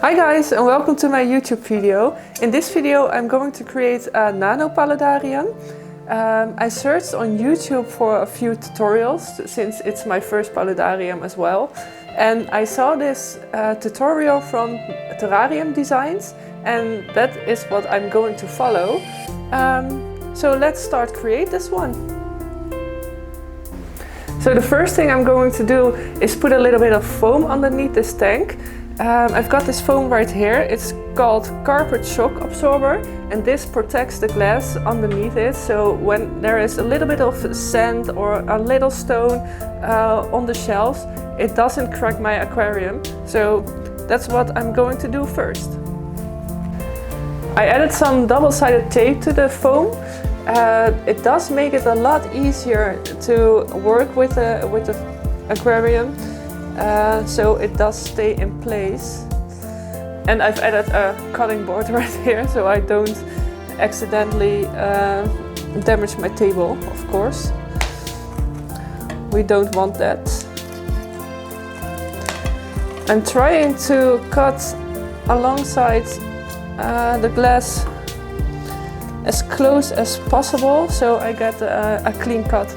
Hi guys, and welcome to my YouTube video. In this video I'm going to create a Nano Paludarium. I searched on YouTube for a few tutorials since it's my first paludarium as well. And I saw this tutorial from Terrarium Designs, and that is what I'm going to follow. So let's start create this one. So the first thing I'm going to do is put a little bit of foam underneath this tank. I've got this foam right here. It's called carpet shock absorber, and this protects the glass underneath it, so when there is a little bit of sand or a little stone on the shelves, it doesn't crack my aquarium. So that's what I'm going to do first. I added some double-sided tape to the foam. It does make it a lot easier to work with the aquarium. So it does stay in place. And I've added a cutting board right here so I don't accidentally damage my table, of course. We don't want that. I'm trying to cut alongside the glass as close as possible so I get a clean cut.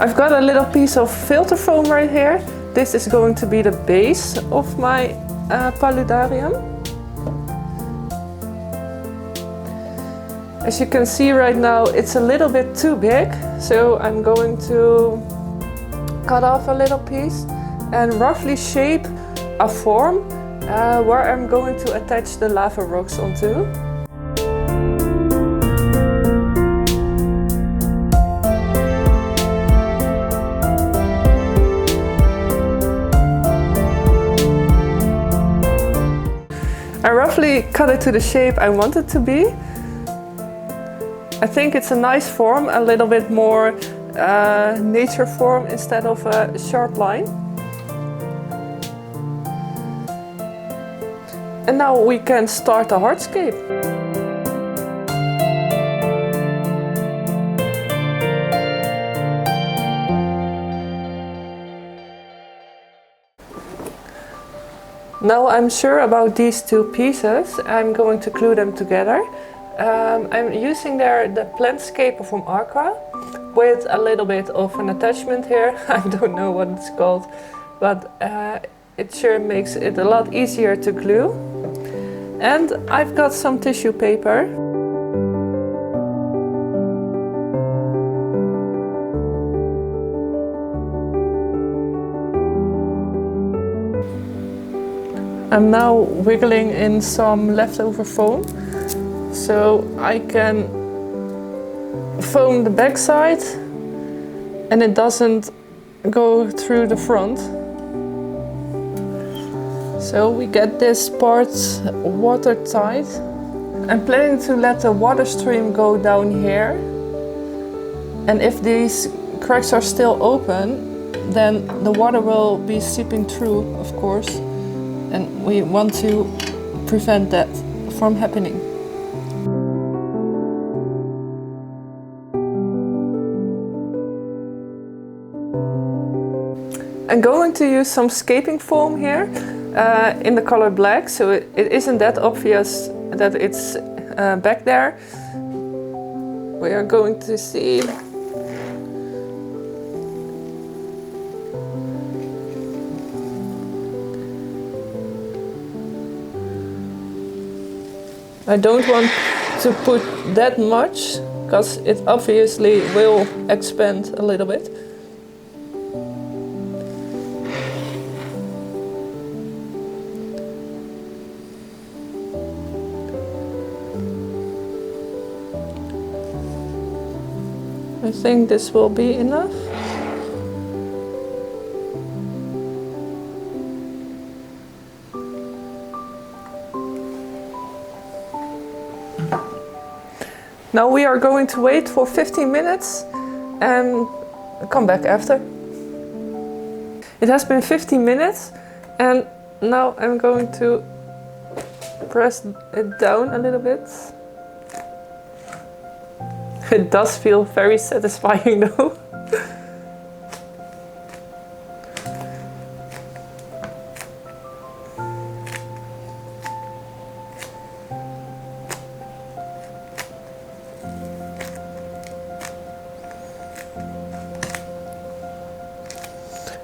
I've got a little piece of filter foam right here. This is going to be the base of my paludarium. As you can see right now, it's a little bit too big, so I'm going to cut off a little piece and roughly shape a form where I'm going to attach the lava rocks onto. I roughly cut it to the shape I want it to be. I think it's a nice form, a little bit more nature form instead of a sharp line. And now we can start the hardscape. Now I'm sure about these two pieces, I'm going to glue them together. I'm using there the Plantscaper from Aqua with a little bit of an attachment here. I don't know what it's called, but it sure makes it a lot easier to glue. And I've got some tissue paper. I'm now wiggling in some leftover foam, so I can foam the back side and it doesn't go through the front. So we get this part watertight. I'm planning to let the water stream go down here, and if these cracks are still open, then the water will be seeping through, of course. And we want to prevent that from happening. I'm going to use some scaping foam here in the color black, so it isn't that obvious that it's back there. We are going to see. I don't want to put that much, because it obviously will expand a little bit. I think this will be enough. Now we are going to wait for 15 minutes and come back after. It has been 15 minutes And now I'm going to press it down a little bit. It does feel very satisfying though.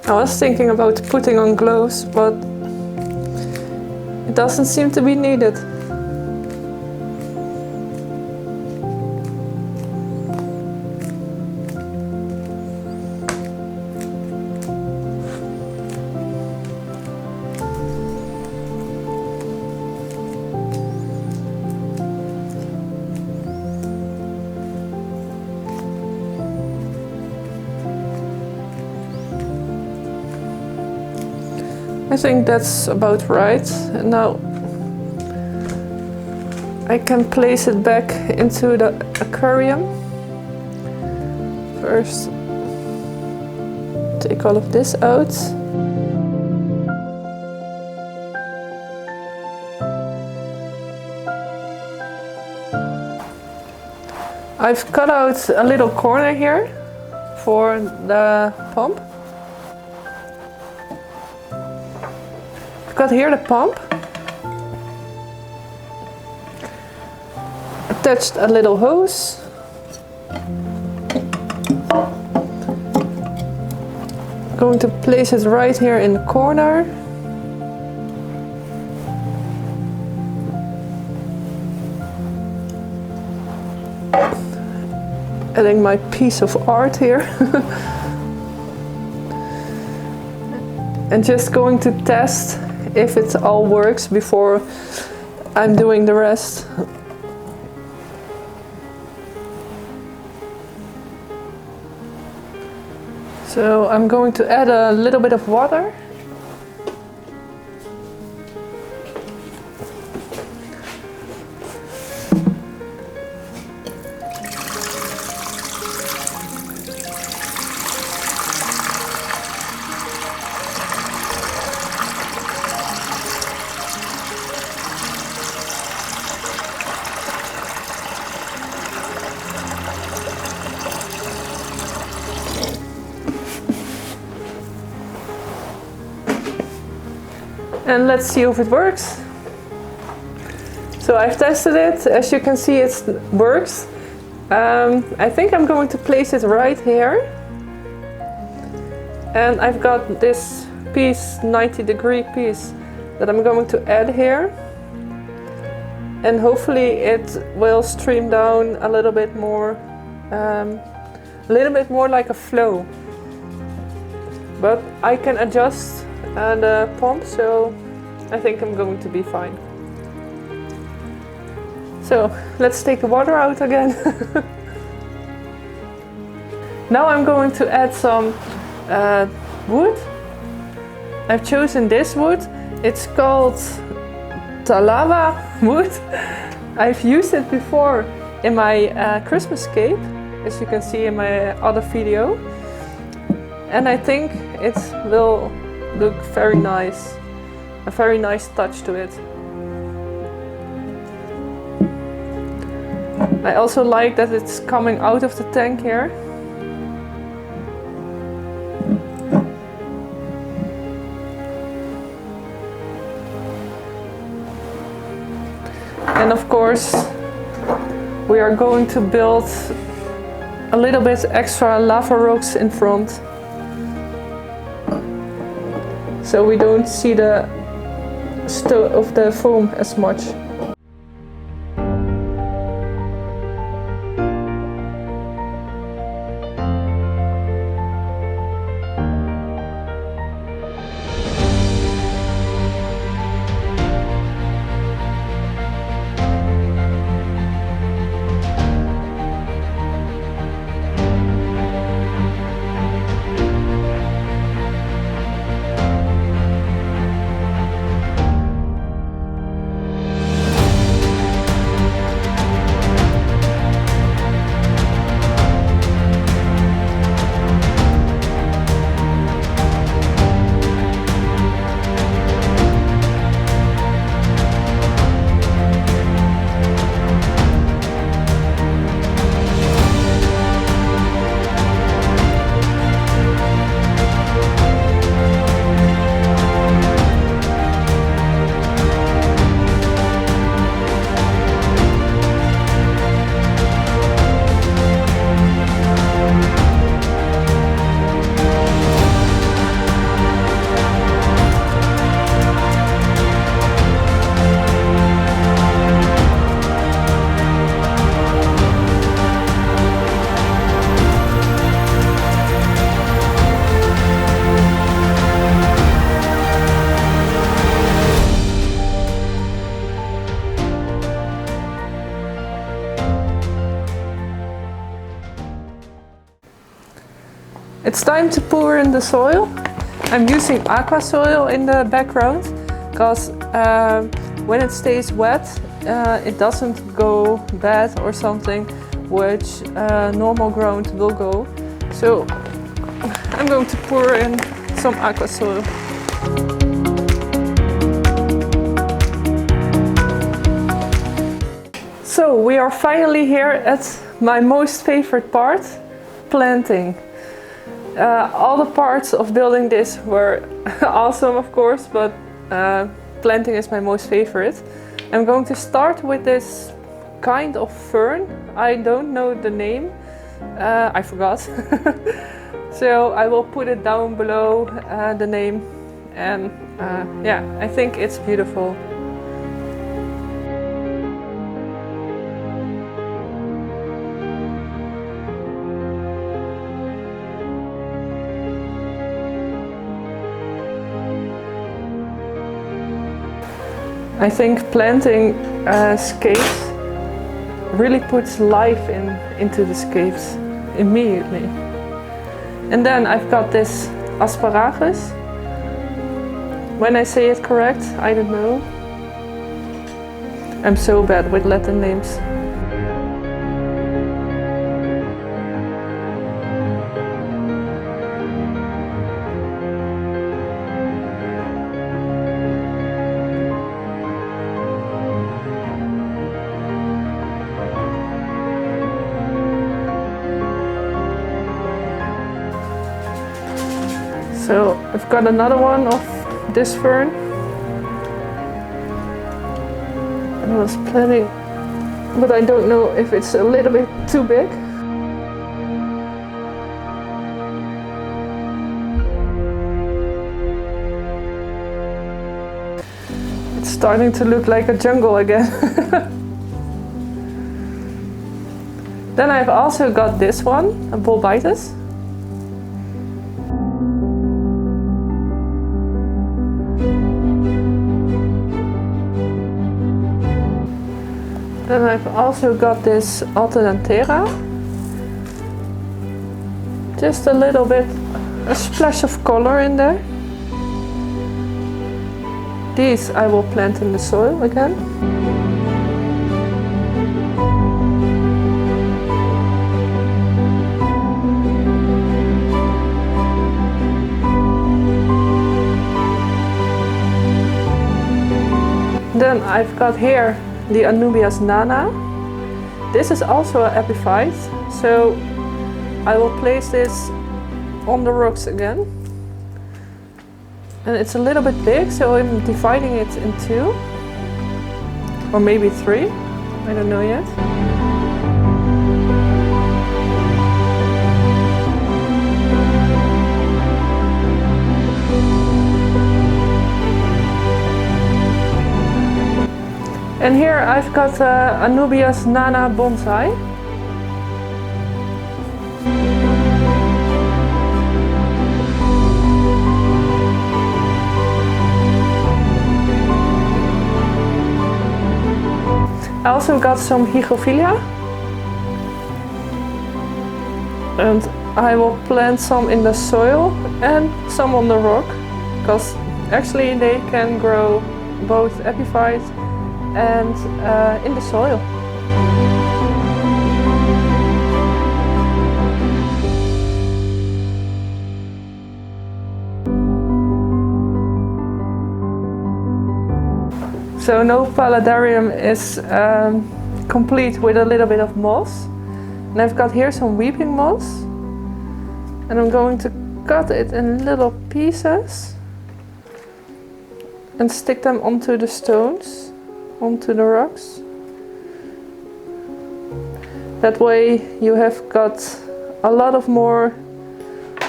I was thinking about putting on gloves, but it doesn't seem to be needed. I think that's about right. And now I can place it back into the aquarium. First, take all of this out. I've cut out a little corner here for the pump. Got here the pump, attached a little hose, going to place it right here in the corner. Adding my piece of art here. And just going to test if it all works before I'm doing the rest. So I'm going to add a little bit of water. And let's see if it works. So I've tested it. As you can see, it works. I think I'm going to place it right here. And I've got this piece, 90-degree piece, that I'm going to add here. And hopefully it will stream down a little bit more like a flow. But I can adjust the pump, so I think I'm going to be fine. So let's take the water out again. Now I'm going to add some wood. I've chosen this wood. It's called Talawa Wood. I've used it before in my Christmas cape, as you can see in my other video. And I think it will look very nice. A very nice touch to it. I also like that it's coming out of the tank here. And of course, we are going to build a little bit extra lava rocks in front, so we don't see the of the foam as much. time to pour in the soil. I'm using Aquasoil in the background because when it stays wet it doesn't go bad or something, which normal ground will go. So I'm going to pour in some Aquasoil. So we are finally here at my most favorite part, planting. All the parts of building this were awesome, of course, but planting is my most favorite. I'm going to start with this kind of fern. I don't know the name, I forgot. So I will put it down below the name, and yeah, I think it's beautiful. I think planting scapes really puts life into the scapes immediately. And then I've got this Asparagus. When I say it correct, I don't know. I'm so bad with Latin names. So I've got another one of this fern. And I was planning, but I don't know if it's a little bit too big. It's starting to look like a jungle again. Then I've also got this one, a Bolbitis. Then I've also got this Alternanthera. Just a little bit, a splash of color in there. These I will plant in the soil again. Then I've got here the Anubias Nana. This is also an epiphyte, so I will place this on the rocks again. And it's a little bit big, so I'm dividing it in two, or maybe three, I don't know yet. And here I've got Anubias Nana Bonsai. I also got some Hygrophila. And I will plant some in the soil and some on the rock, because actually they can grow both epiphyte and in the soil. So Nano Paludarium is complete with a little bit of moss. And I've got here some weeping moss. And I'm going to cut it in little pieces and stick them onto the stones, onto the rocks. That way you have got a lot of more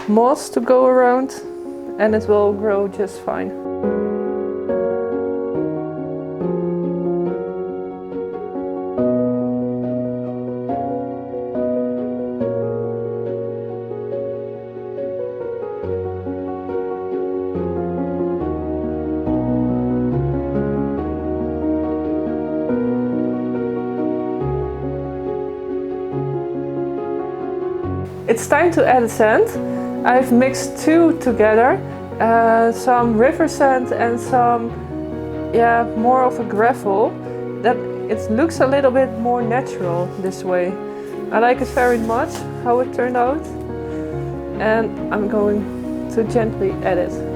moss to go around and it will grow just fine. It's time to add sand. I've mixed two together, some river sand and some, yeah, more of a gravel. That it looks a little bit more natural this way. I like it very much how it turned out, and I'm going to gently add it.